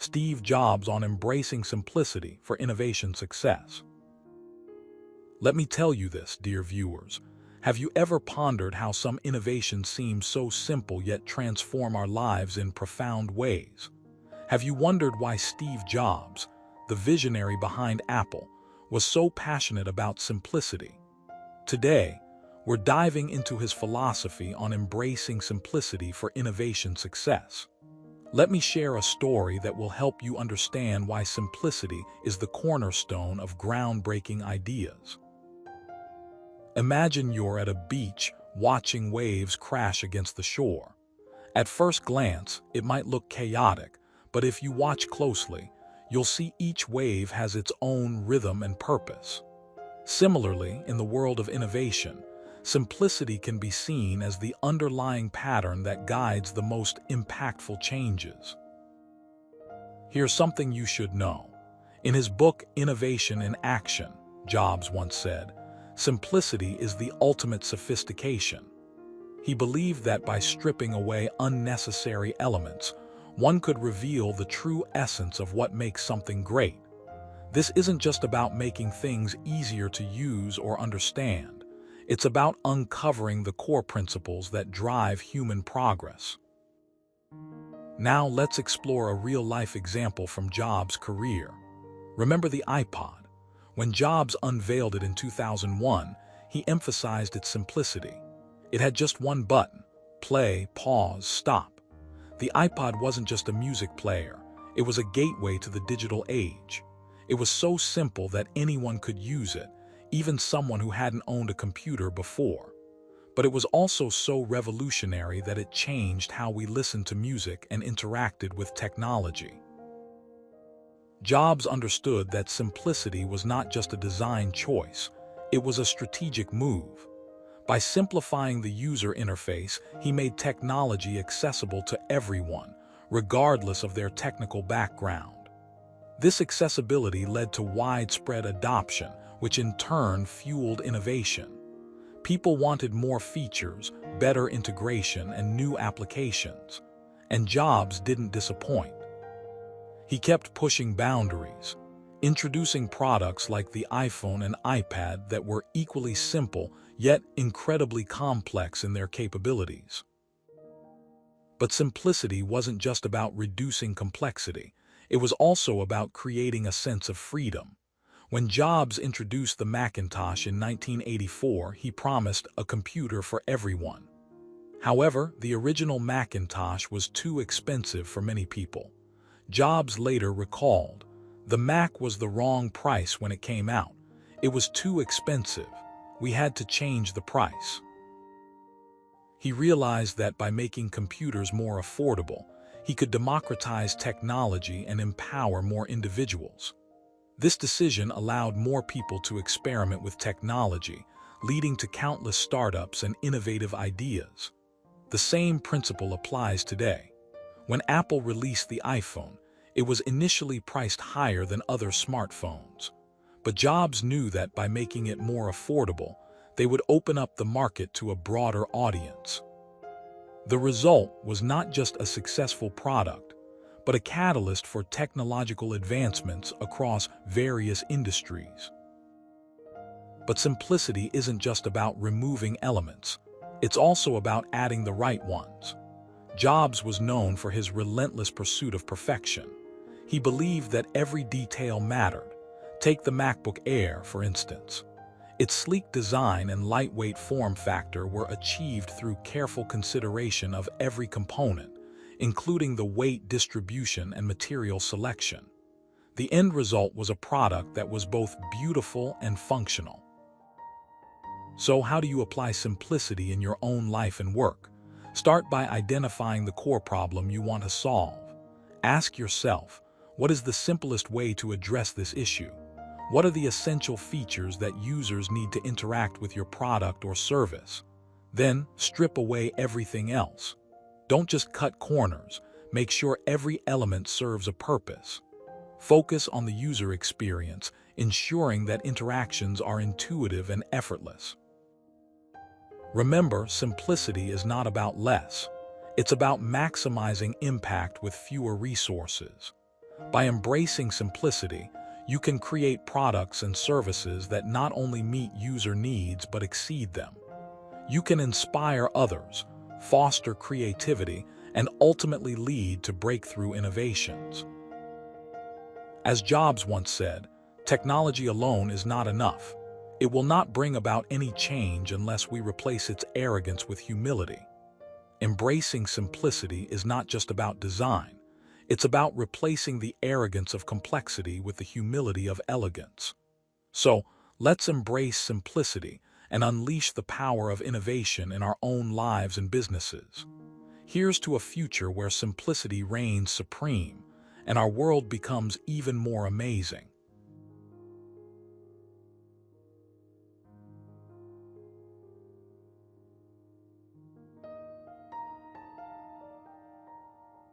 Steve Jobs on embracing simplicity for innovation success. Let me tell you this, dear viewers. Have you ever pondered how some innovations seem so simple yet transform our lives in profound ways? Have you wondered why Steve Jobs, the visionary behind Apple, was so passionate about simplicity? Today, we're diving into his philosophy on embracing simplicity for innovation success. Let me share a story that will help you understand why simplicity is the cornerstone of groundbreaking ideas. Imagine you're at a beach watching waves crash against the shore. At first glance, it might look chaotic, but if you watch closely, you'll see each wave has its own rhythm and purpose. Similarly, in the world of innovation, simplicity can be seen as the underlying pattern that guides the most impactful changes. Here's something you should know. In his book, Innovation in Action, Jobs once said, "Simplicity is the ultimate sophistication." He believed that by stripping away unnecessary elements, one could reveal the true essence of what makes something great. This isn't just about making things easier to use or understand. It's about uncovering the core principles that drive human progress. Now let's explore a real-life example from Jobs' career. Remember the iPod? When Jobs unveiled it in 2001, he emphasized its simplicity. It had just one button: play, pause, stop. The iPod wasn't just a music player, it was a gateway to the digital age. It was so simple that anyone could use it, even someone who hadn't owned a computer before. But it was also so revolutionary that it changed how we listened to music and interacted with technology. Jobs understood that simplicity was not just a design choice, it was a strategic move. By simplifying the user interface, he made technology accessible to everyone, regardless of their technical background. This accessibility led to widespread adoption, which in turn fueled innovation. People wanted more features, better integration, and new applications. And Jobs didn't disappoint. He kept pushing boundaries, introducing products like the iPhone and iPad that were equally simple yet incredibly complex in their capabilities. But simplicity wasn't just about reducing complexity, it was also about creating a sense of freedom. When Jobs introduced the Macintosh in 1984, he promised a computer for everyone. However, the original Macintosh was too expensive for many people. Jobs later recalled, "The Mac was the wrong price when it came out. It was too expensive. We had to change the price." He realized that by making computers more affordable, he could democratize technology and empower more individuals. This decision allowed more people to experiment with technology, leading to countless startups and innovative ideas. The same principle applies today. When Apple released the iPhone, it was initially priced higher than other smartphones. But Jobs knew that by making it more affordable, they would open up the market to a broader audience. The result was not just a successful product, but a catalyst for technological advancements across various industries. But simplicity isn't just about removing elements, it's also about adding the right ones. Jobs was known for his relentless pursuit of perfection. He believed that every detail mattered. Take the MacBook Air, for instance. Its sleek design and lightweight form factor were achieved through careful consideration of every component, including the weight distribution and material selection. The end result was a product that was both beautiful and functional. So how do you apply simplicity in your own life and work? Start by identifying the core problem you want to solve. Ask yourself, what is the simplest way to address this issue? What are the essential features that users need to interact with your product or service? Then, strip away everything else. Don't just cut corners, make sure every element serves a purpose. Focus on the user experience, ensuring that interactions are intuitive and effortless. Remember, simplicity is not about less. It's about maximizing impact with fewer resources. By embracing simplicity, you can create products and services that not only meet user needs but exceed them. You can inspire others, foster creativity, and ultimately lead to breakthrough innovations. As Jobs once said, technology alone is not enough. It will not bring about any change unless we replace its arrogance with humility. Embracing simplicity is not just about design. It's about replacing the arrogance of complexity with the humility of elegance. So, let's embrace simplicity and unleash the power of innovation in our own lives and businesses. Here's to a future where simplicity reigns supreme and our world becomes even more amazing.